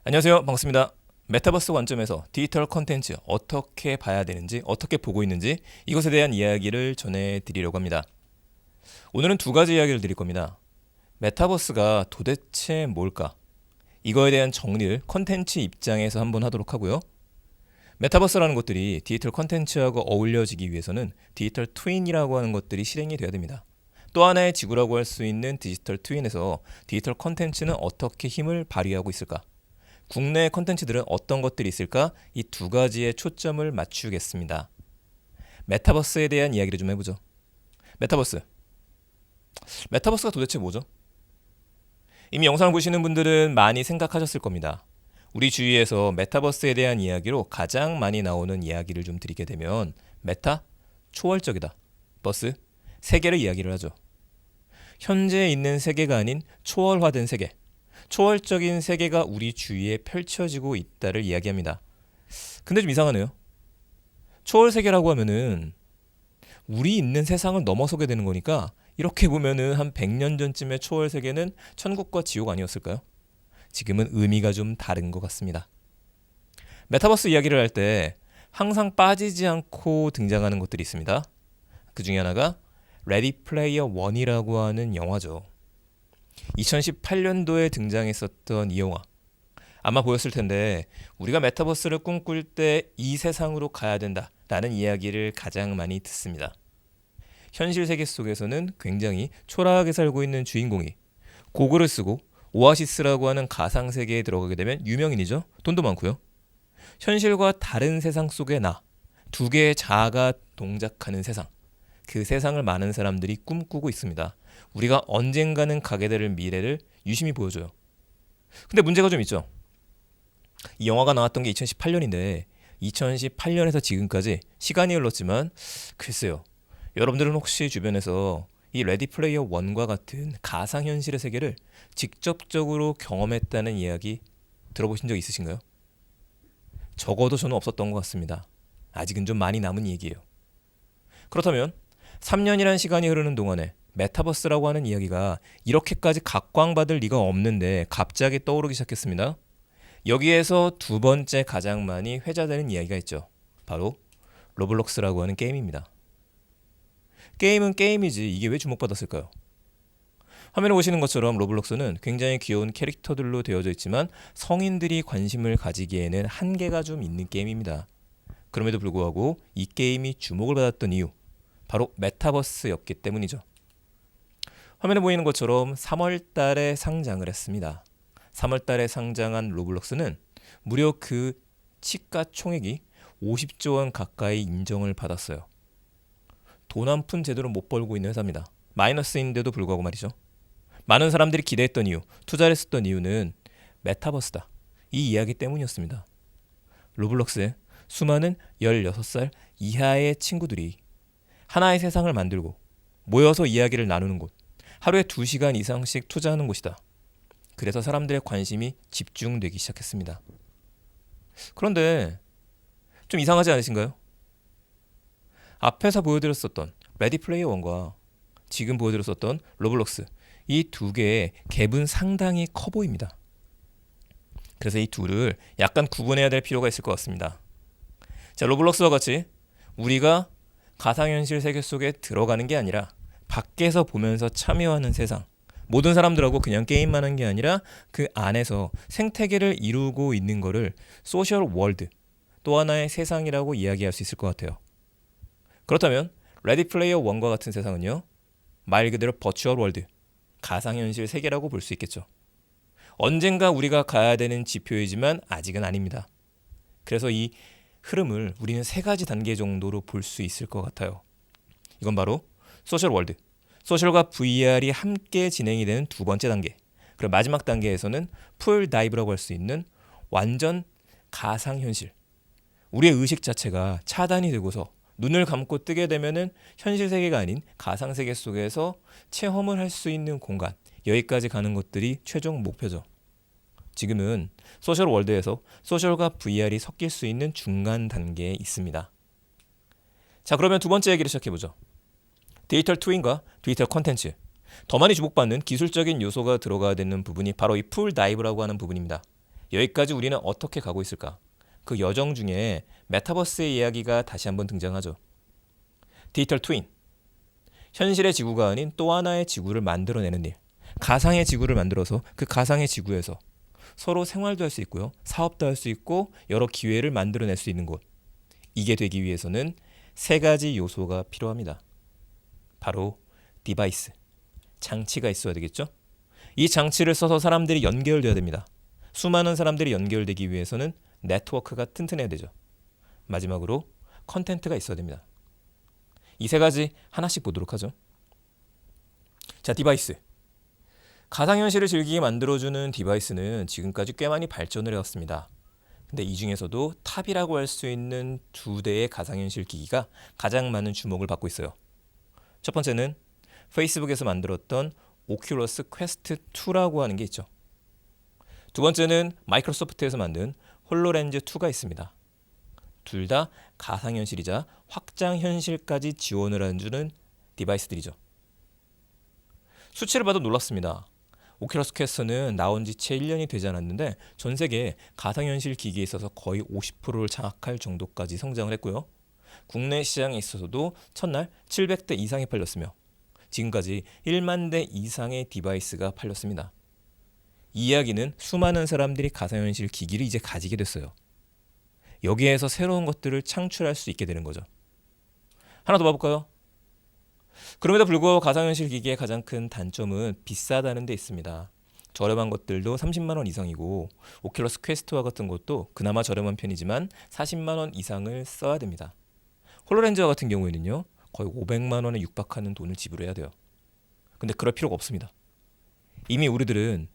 안녕하세요. 반갑습니다. 메타버스 관점에서 디지털 콘텐츠 어떻게 봐야 되는지, 어떻게 보고 있는지 이것에 대한 이야기를 전해드리려고 합니다. 오늘은 두 가지 이야기를 드릴 겁니다. 메타버스가 도대체 뭘까? 이거에 대한 정리를 콘텐츠 입장에서 한번 하도록 하고요. 메타버스라는 것들이 디지털 콘텐츠하고 어울려지기 위해서는 디지털 트윈이라고 하는 것들이 실행이 되어야 됩니다. 또 하나의 지구라고 할 수 있는 디지털 트윈에서 디지털 콘텐츠는 어떻게 힘을 발휘하고 있을까? 국내 콘텐츠들은 어떤 것들이 있을까? 이 두 가지에 초점을 맞추겠습니다. 메타버스에 대한 이야기를 좀 해보죠. 메타버스. 메타버스가 도대체 뭐죠? 이미 영상을 보시는 분들은 많이 생각하셨을 겁니다. 우리 주위에서 메타버스에 대한 이야기로 가장 많이 나오는 이야기를 좀 드리게 되면 메타, 초월적이다. 버스, 세계를 이야기를 하죠. 현재 있는 세계가 아닌 초월화된 세계. 초월적인 세계가 우리 주위에 펼쳐지고 있다를 이야기합니다. 근데 좀 이상하네요. 초월 세계라고 하면은 우리 있는 세상을 넘어서게 되는 거니까 이렇게 보면은 한 100년 전쯤의 초월 세계는 천국과 지옥 아니었을까요? 지금은 의미가 좀 다른 것 같습니다. 메타버스 이야기를 할 때 항상 빠지지 않고 등장하는 것들이 있습니다. 그 중에 하나가 레디 플레이어 1이라고 하는 영화죠. 2018년도에 등장했었던 이 영화. 아마 보였을 텐데 우리가 메타버스를 꿈꿀 때 이 세상으로 가야 된다라는 이야기를 가장 많이 듣습니다. 현실 세계 속에서는 굉장히 초라하게 살고 있는 주인공이 고글을 쓰고 오아시스라고 하는 가상 세계에 들어가게 되면 유명인이죠. 돈도 많고요. 현실과 다른 세상 속의 나, 두 개의 자아가 동작하는 세상. 그 세상을 많은 사람들이 꿈꾸고 있습니다. 우리가 언젠가는 가게 될 미래를 유심히 보여줘요. 근데 문제가 좀 있죠. 이 영화가 나왔던 게 2018년인데 2018년에서 지금까지 시간이 흘렀지만 글쎄요. 여러분들은 혹시 주변에서 이 레디 플레이어 1과 같은 가상현실의 세계를 직접적으로 경험했다는 이야기 들어보신 적 있으신가요? 적어도 저는 없었던 것 같습니다. 아직은 좀 많이 남은 얘기예요. 그렇다면 3년이라는 시간이 흐르는 동안에 메타버스라고 하는 이야기가 이렇게까지 각광받을 리가 없는데 갑자기 떠오르기 시작했습니다. 여기에서 두 번째 가장 많이 회자되는 이야기가 있죠. 바로 로블록스라고 하는 게임입니다. 게임은 게임이지 이게 왜 주목받았을까요? 화면에 보시는 것처럼 로블록스는 굉장히 귀여운 캐릭터들로 되어져 있지만 성인들이 관심을 가지기에는 한계가 좀 있는 게임입니다. 그럼에도 불구하고 이 게임이 주목을 받았던 이유 바로 메타버스였기 때문이죠. 화면에 보이는 것처럼 3월 달에 상장을 했습니다. 3월 달에 상장한 로블록스는 무려 그 시가총액이 50조 원 가까이 인정을 받았어요. 돈 한 푼 제대로 못 벌고 있는 회사입니다. 마이너스인데도 불구하고 말이죠. 많은 사람들이 기대했던 이유, 투자를 했었던 이유는 메타버스다. 이 이야기 때문이었습니다. 로블록스에 수많은 16살 이하의 친구들이 하나의 세상을 만들고 모여서 이야기를 나누는 곳, 하루에 2시간 이상씩 투자하는 곳이다. 그래서 사람들의 관심이 집중되기 시작했습니다. 그런데 좀 이상하지 않으신가요? 앞에서 보여드렸었던 레디 플레이어 1과 지금 보여드렸었던 로블록스 이 두 개의 갭은 상당히 커 보입니다. 그래서 이 둘을 약간 구분해야 될 필요가 있을 것 같습니다. 자, 로블록스와 같이 우리가 가상현실 세계 속에 들어가는 게 아니라 밖에서 보면서 참여하는 세상. 모든 사람들하고 그냥 게임만 한 게 아니라 그 안에서 생태계를 이루고 있는 거를 소셜 월드, 또 하나의 세상이라고 이야기할 수 있을 것 같아요. 그렇다면 레디 플레이어 1과 같은 세상은요. 말 그대로 버추얼 월드, 가상현실 세계라고 볼 수 있겠죠. 언젠가 우리가 가야 되는 지표이지만 아직은 아닙니다. 그래서 이 흐름을 우리는 세 가지 단계 정도로 볼 수 있을 것 같아요. 이건 바로 소셜 월드, 소셜과 VR이 함께 진행이 되는 두 번째 단계. 그리고 마지막 단계에서는 풀 다이브라고 할 수 있는 완전 가상현실. 우리의 의식 자체가 차단이 되고서 눈을 감고 뜨게 되면은 현실 세계가 아닌 가상 세계 속에서 체험을 할 수 있는 공간. 여기까지 가는 것들이 최종 목표죠. 지금은 소셜 월드에서 소셜과 VR이 섞일 수 있는 중간 단계에 있습니다. 자, 그러면 두 번째 얘기를 시작해보죠. 디지털 트윈과 디지털 콘텐츠. 더 많이 주목받는 기술적인 요소가 들어가야 되는 부분이 바로 이 풀 다이브라고 하는 부분입니다. 여기까지 우리는 어떻게 가고 있을까? 그 여정 중에 메타버스의 이야기가 다시 한번 등장하죠. 디지털 트윈, 현실의 지구가 아닌 또 하나의 지구를 만들어내는 일. 가상의 지구를 만들어서 그 가상의 지구에서 서로 생활도 할 수 있고요. 사업도 할 수 있고 여러 기회를 만들어낼 수 있는 곳. 이게 되기 위해서는 세 가지 요소가 필요합니다. 바로 디바이스, 장치가 있어야 되겠죠? 이 장치를 써서 사람들이 연결돼야 됩니다. 수많은 사람들이 연결되기 위해서는 네트워크가 튼튼해야 되죠. 마지막으로 컨텐츠가 있어야 됩니다. 이 세 가지 하나씩 보도록 하죠. 자, 디바이스. 가상현실을 즐기게 만들어주는 디바이스는 지금까지 꽤 많이 발전을 해왔습니다. 근데 이 중에서도 탑이라고 할 수 있는 두 대의 가상현실 기기가 가장 많은 주목을 받고 있어요. 첫 번째는 페이스북에서 만들었던 오큘러스 퀘스트 2라고 하는 게 있죠. 두 번째는 마이크로소프트에서 만든 홀로렌즈 2가 있습니다. 둘 다 가상현실이자 확장현실까지 지원을 해주는 디바이스들이죠. 수치를 봐도 놀랐습니다. 오큘러스 퀘스트는 나온 지 채 1년이 되지 않았는데 전 세계 가상현실 기기에 있어서 거의 50%를 장악할 정도까지 성장을 했고요. 국내 시장에 있어서도 첫날 700대 이상이 팔렸으며 지금까지 1만 대 이상의 디바이스가 팔렸습니다. 이 이야기는 수많은 사람들이 가상현실 기기를 이제 가지게 됐어요. 여기에서 새로운 것들을 창출할 수 있게 되는 거죠. 하나 더 봐볼까요? 그럼에도 불구하고 가상현실 기기의 가장 큰 단점은 비싸다는 데 있습니다. 저렴한 것들도 30만 원 이상이고 오큘러스 퀘스트와 같은 것도 그나마 저렴한 편이지만 40만 원 이상을 써야 됩니다. 홀로렌즈와 같은 경우에는요. 거의 500만 원에 육박하는 돈을 지불해야 돼요. 근데 그럴 필요가 없습니다. 이미 우리들은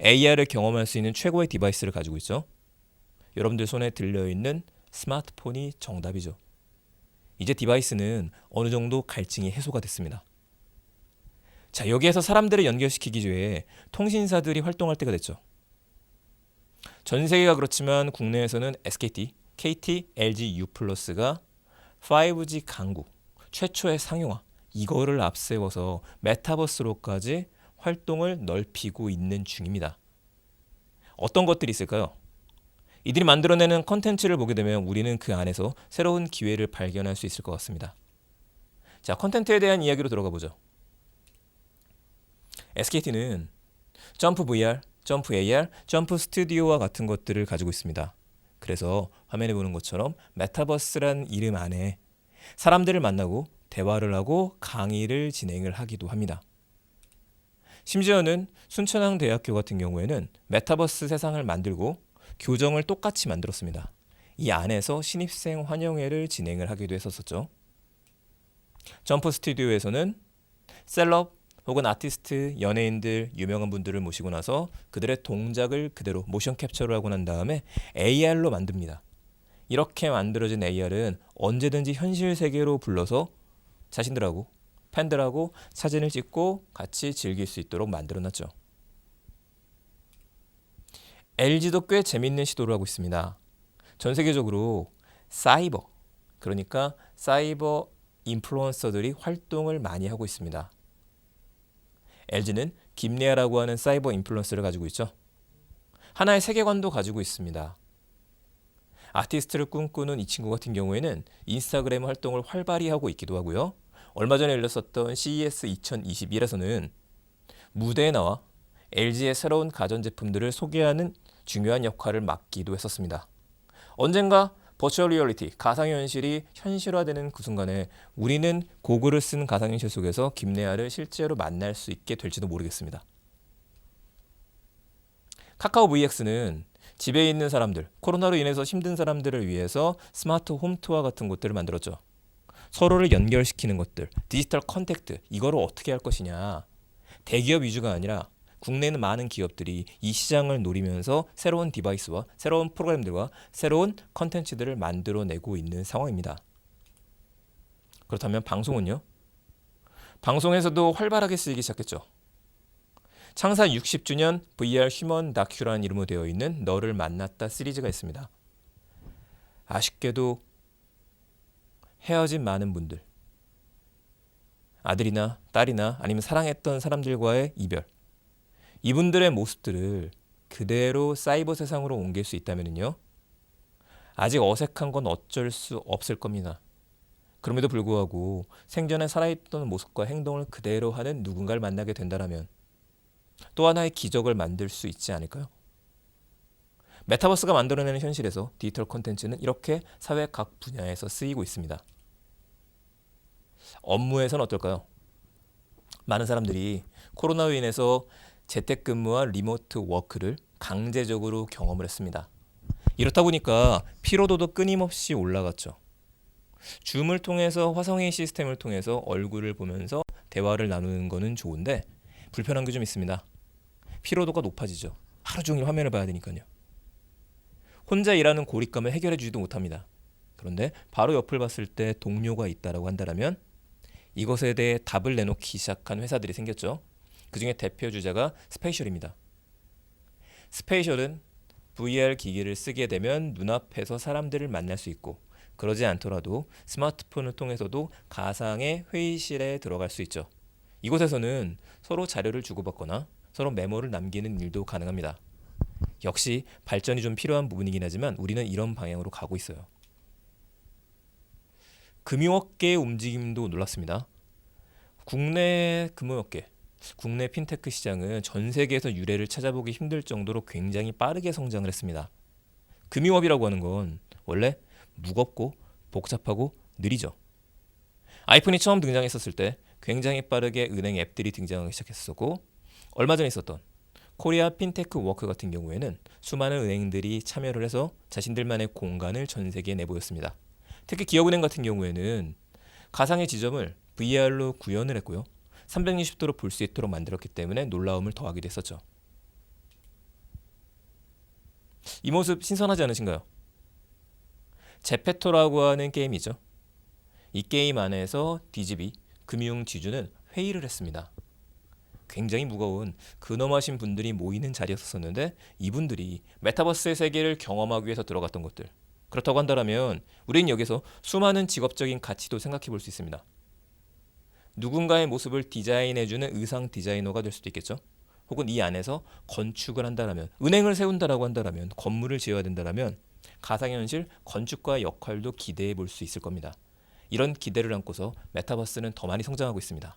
AR을 경험할 수 있는 최고의 디바이스를 가지고 있죠. 여러분들 손에 들려있는 스마트폰이 정답이죠. 이제 디바이스는 어느 정도 갈증이 해소가 됐습니다. 자, 여기에서 사람들을 연결시키기 위해 통신사들이 활동할 때가 됐죠. 전 세계가 그렇지만 국내에서는 SKT, KT, LG U+가 5G 강국, 최초의 상용화, 이거를 앞세워서 메타버스로까지 활동을 넓히고 있는 중입니다. 어떤 것들이 있을까요? 이들이 만들어내는 컨텐츠를 보게 되면 우리는 그 안에서 새로운 기회를 발견할 수 있을 것 같습니다. 자, 컨텐츠에 대한 이야기로 들어가 보죠. SKT는 점프 VR, 점프 AR, 점프 스튜디오와 같은 것들을 가지고 있습니다. 그래서 화면에 보는 것처럼 메타버스란 이름 안에 사람들을 만나고 대화를 하고 강의를 진행을 하기도 합니다. 심지어는 순천향대학교 같은 경우에는 메타버스 세상을 만들고 교정을 똑같이 만들었습니다. 이 안에서 신입생 환영회를 진행을 하기도 했었죠. 점프 스튜디오에서는 셀럽 혹은 아티스트, 연예인들, 유명한 분들을 모시고 나서 그들의 동작을 그대로 모션 캡처를 하고 난 다음에 AR로 만듭니다. 이렇게 만들어진 AR은 언제든지 현실 세계로 불러서 자신들하고 팬들하고 사진을 찍고 같이 즐길 수 있도록 만들어놨죠. LG도 꽤 재밌는 시도를 하고 있습니다. 전 세계적으로 사이버, 그러니까 사이버 인플루언서들이 활동을 많이 하고 있습니다. LG는 김래아라고 하는 사이버 인플루언서를 가지고 있죠. 하나의 세계관도 가지고 있습니다. 아티스트를 꿈꾸는 이 친구 같은 경우에는 인스타그램 활동을 활발히 하고 있기도 하고요. 얼마 전에 열렸었던 CES 2021에서는 무대에 나와 LG의 새로운 가전제품들을 소개하는 중요한 역할을 맡기도 했었습니다. 언젠가 버추얼 리얼리티, 가상현실이 현실화되는 그 순간에 우리는 고글을 쓴 가상현실 속에서 김래아를 실제로 만날 수 있게 될지도 모르겠습니다. 카카오 VX는 집에 있는 사람들, 코로나로 인해서 힘든 사람들을 위해서 스마트 홈 투어 같은 것들을 만들었죠. 서로를 연결시키는 것들, 디지털 컨택트, 이거를 어떻게 할 것이냐. 대기업 위주가 아니라 국내에 있는 많은 기업들이 이 시장을 노리면서 새로운 디바이스와 새로운 프로그램들과 새로운 컨텐츠들을 만들어내고 있는 상황입니다. 그렇다면 방송은요? 방송에서도 활발하게 쓰이기 시작했죠. 창사 60주년 VR 휴먼 다큐라는 이름으로 되어 있는 너를 만났다 시리즈가 있습니다. 아쉽게도 헤어진 많은 분들, 아들이나 딸이나 아니면 사랑했던 사람들과의 이별, 이분들의 모습들을 그대로 사이버 세상으로 옮길 수 있다면요. 아직 어색한 건 어쩔 수 없을 겁니다. 그럼에도 불구하고 생전에 살아있던 모습과 행동을 그대로 하는 누군가를 만나게 된다면 또 하나의 기적을 만들 수 있지 않을까요? 메타버스가 만들어내는 현실에서 디지털 콘텐츠는 이렇게 사회 각 분야에서 쓰이고 있습니다. 업무에서는 어떨까요? 많은 사람들이 코로나로 인해서 재택근무와 리모트 워크를 강제적으로 경험을 했습니다. 이렇다 보니까 피로도도 끊임없이 올라갔죠. 줌을 통해서 화상회의 시스템을 통해서 얼굴을 보면서 대화를 나누는 거는 좋은데 불편한 게 좀 있습니다. 피로도가 높아지죠. 하루 종일 화면을 봐야 되니까요. 혼자 일하는 고립감을 해결해 주지도 못합니다. 그런데 바로 옆을 봤을 때 동료가 있다라고 한다면 이것에 대해 답을 내놓기 시작한 회사들이 생겼죠. 그중에 대표 주자가 스페이셜입니다. 스페이셜은 VR 기기를 쓰게 되면 눈앞에서 사람들을 만날 수 있고 그러지 않더라도 스마트폰을 통해서도 가상의 회의실에 들어갈 수 있죠. 이곳에서는 서로 자료를 주고받거나 서로 메모를 남기는 일도 가능합니다. 역시 발전이 좀 필요한 부분이긴 하지만 우리는 이런 방향으로 가고 있어요. 금융업계의 움직임도 놀랐습니다. 국내 금융업계, 국내 핀테크 시장은 전 세계에서 유례를 찾아보기 힘들 정도로 굉장히 빠르게 성장을 했습니다. 금융업이라고 하는 건 원래 무겁고 복잡하고 느리죠. 아이폰이 처음 등장했었을 때 굉장히 빠르게 은행 앱들이 등장하기 시작했었고 얼마 전에 있었던 코리아 핀테크 워크 같은 경우에는 수많은 은행들이 참여를 해서 자신들만의 공간을 전 세계에 내보였습니다. 특히 기업은행 같은 경우에는 가상의 지점을 VR로 구현을 했고요. 360도로 볼 수 있도록 만들었기 때문에 놀라움을 더하기도 했었죠. 이 모습 신선하지 않으신가요? 제페토라고 하는 게임이죠. 이 게임 안에서 DGB, 금융지주는 회의를 했습니다. 굉장히 무거운 근엄하신 분들이 모이는 자리였었는데 이분들이 메타버스의 세계를 경험하기 위해서 들어갔던 것들. 그렇다고 한다면 우리는 여기서 수많은 직업적인 가치도 생각해 볼 수 있습니다. 누군가의 모습을 디자인해주는 의상 디자이너가 될 수도 있겠죠. 혹은 이 안에서 건축을 한다면, 은행을 세운다라고 한다면, 건물을 지어야 된다면 가상현실 건축가의 역할도 기대해 볼 수 있을 겁니다. 이런 기대를 안고서 메타버스는 더 많이 성장하고 있습니다.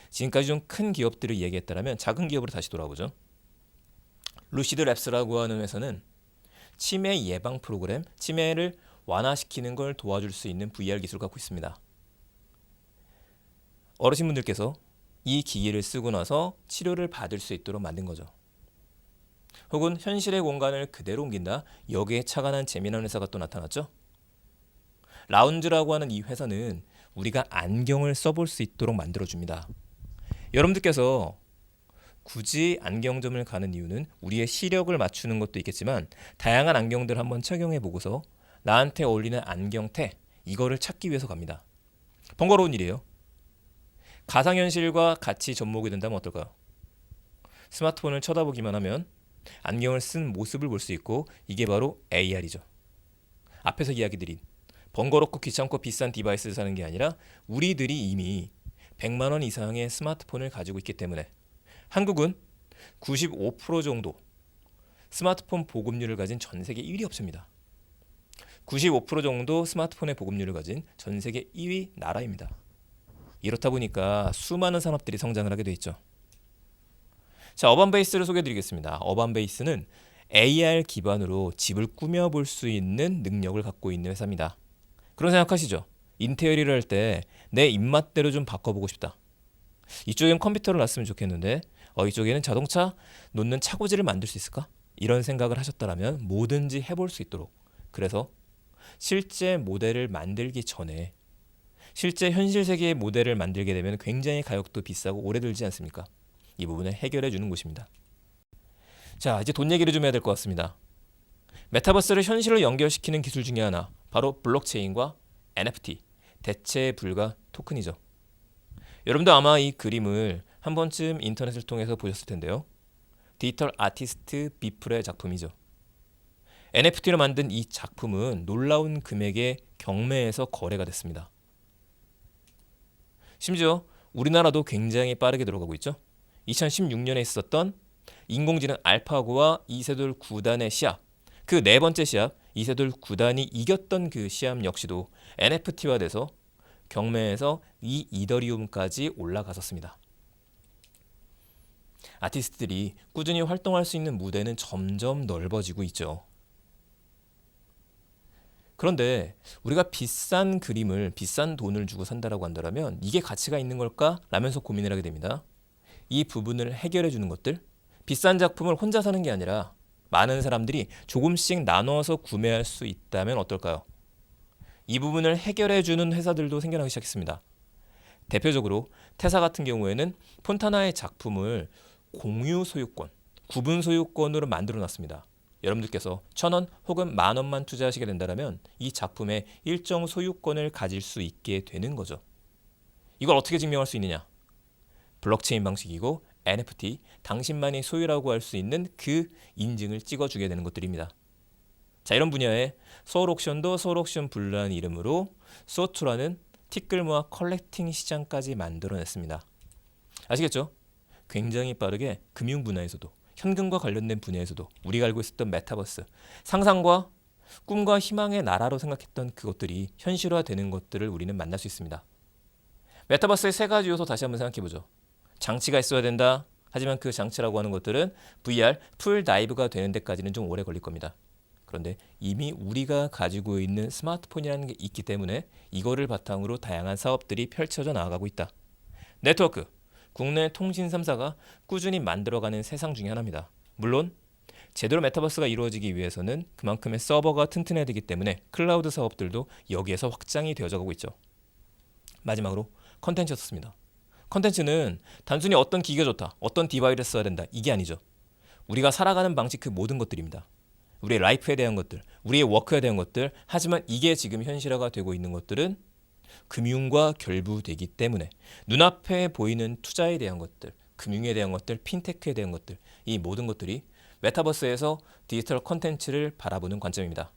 지금까지 좀 큰 기업들을 이야기했다면 작은 기업으로 다시 돌아보죠. 루시드 랩스라고 하는 회사는 치매 예방 프로그램, 치매를 완화시키는 걸 도와줄 수 있는 VR 기술을 갖고 있습니다. 어르신분들께서 이 기기를 쓰고 나서 치료를 받을 수 있도록 만든 거죠. 혹은 현실의 공간을 그대로 옮긴다. 여기에 착안한 재미난 회사가 또 나타났죠. 라운즈라고 하는 이 회사는 우리가 안경을 써볼 수 있도록 만들어줍니다. 여러분들께서 굳이 안경점을 가는 이유는 우리의 시력을 맞추는 것도 있겠지만 다양한 안경들 한번 착용해 보고서 나한테 어울리는 안경테 이거를 찾기 위해서 갑니다. 번거로운 일이에요. 가상현실과 같이 접목이 된다면 어떨까요? 스마트폰을 쳐다보기만 하면 안경을 쓴 모습을 볼 수 있고 이게 바로 AR이죠. 앞에서 이야기 드린 번거롭고 귀찮고 비싼 디바이스를 사는 게 아니라 우리들이 이미 100만 원 이상의 스마트폰을 가지고 있기 때문에 한국은 95% 정도 스마트폰 보급률을 가진 전 세계 1위 업체입니다. 95% 정도 스마트폰의 보급률을 가진 전 세계 2위 나라입니다. 이렇다 보니까 수많은 산업들이 성장을 하게 돼 있죠. 자, 어반베이스를 소개해드리겠습니다. 어반베이스는 AR 기반으로 집을 꾸며볼 수 있는 능력을 갖고 있는 회사입니다. 그런 생각하시죠? 인테리어를 할 때 내 입맛대로 좀 바꿔보고 싶다. 이쪽엔 컴퓨터를 놨으면 좋겠는데 이쪽에는 자동차 놓는 차고지를 만들 수 있을까? 이런 생각을 하셨다면 뭐든지 해볼 수 있도록, 그래서 실제 모델을 만들기 전에 실제 현실 세계의 모델을 만들게 되면 굉장히 가격도 비싸고 오래 들지 않습니까? 이 부분을 해결해 주는 곳입니다. 자, 이제 돈 얘기를 좀 해야 될 것 같습니다. 메타버스를 현실로 연결시키는 기술 중에 하나, 바로 블록체인과 NFT, 대체 불가 토큰이죠. 여러분도 아마 이 그림을 한 번쯤 인터넷을 통해서 보셨을 텐데요. 디지털 아티스트 비플의 작품이죠. NFT로 만든 이 작품은 놀라운 금액의 경매에서 거래가 됐습니다. 심지어 우리나라도 굉장히 빠르게 들어가고 있죠. 2016년에 있었던 인공지능 알파고와 이세돌 9단의 시합, 그 네 번째 시합, 이세돌 9단이 이겼던 그 시합 역시도 NFT화돼서 경매에서 이 이더리움까지 올라갔었습니다. 아티스트들이 꾸준히 활동할 수 있는 무대는 점점 넓어지고 있죠. 그런데 우리가 비싼 그림을 비싼 돈을 주고 산다라고 한다면 이게 가치가 있는 걸까? 라면서 고민을 하게 됩니다. 이 부분을 해결해 주는 것들, 비싼 작품을 혼자 사는 게 아니라 많은 사람들이 조금씩 나눠서 구매할 수 있다면 어떨까요? 이 부분을 해결해 주는 회사들도 생겨나기 시작했습니다. 대표적으로 테사 같은 경우에는 폰타나의 작품을 공유 소유권, 구분 소유권으로 만들어 놨습니다. 여러분들께서 1,000원 혹은 10,000원만 투자하시게 된다면 이 작품의 일정 소유권을 가질 수 있게 되는 거죠. 이걸 어떻게 증명할 수 있느냐? 블록체인 방식이고 NFT, 당신만이 소유라고 할 수 있는 그 인증을 찍어주게 되는 것들입니다. 자, 이런 분야에 소울옥션도 소울옥션 블루라는 이름으로 소투라는 티끌 모아 컬렉팅 시장까지 만들어냈습니다. 아시겠죠? 굉장히 빠르게 금융 분야에서도 현금과 관련된 분야에서도 우리가 알고 있었던 메타버스, 상상과 꿈과 희망의 나라로 생각했던 그것들이 현실화되는 것들을 우리는 만날 수 있습니다. 메타버스의 세 가지 요소 다시 한번 생각해보죠. 장치가 있어야 된다. 하지만 그 장치라고 하는 것들은 VR, 풀 다이브가 되는 데까지는 좀 오래 걸릴 겁니다. 그런데 이미 우리가 가지고 있는 스마트폰이라는 게 있기 때문에 이거를 바탕으로 다양한 사업들이 펼쳐져 나아가고 있다. 네트워크, 국내 통신 3사가 꾸준히 만들어가는 세상 중에 하나입니다. 물론 제대로 메타버스가 이루어지기 위해서는 그만큼의 서버가 튼튼해야 되기 때문에 클라우드 사업들도 여기에서 확장이 되어져 가고 있죠. 마지막으로 컨텐츠였습니다. 컨텐츠는 단순히 어떤 기계가 좋다, 어떤 디바이스를 써야 된다, 이게 아니죠. 우리가 살아가는 방식 그 모든 것들입니다. 우리의 라이프에 대한 것들, 우리의 워크에 대한 것들, 하지만 이게 지금 현실화가 되고 있는 것들은 금융과 결부되기 때문에 눈앞에 보이는 투자에 대한 것들, 금융에 대한 것들, 핀테크에 대한 것들, 이 모든 것들이 메타버스에서 디지털 컨텐츠를 바라보는 관점입니다.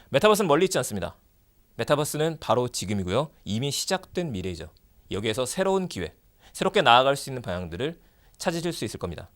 메타버스는 멀리 있지 않습니다. 메타버스는 바로 지금이고요. 이미 시작된 미래이죠. 여기에서 새로운 기회, 새롭게 나아갈 수 있는 방향들을 찾으실 수 있을 겁니다.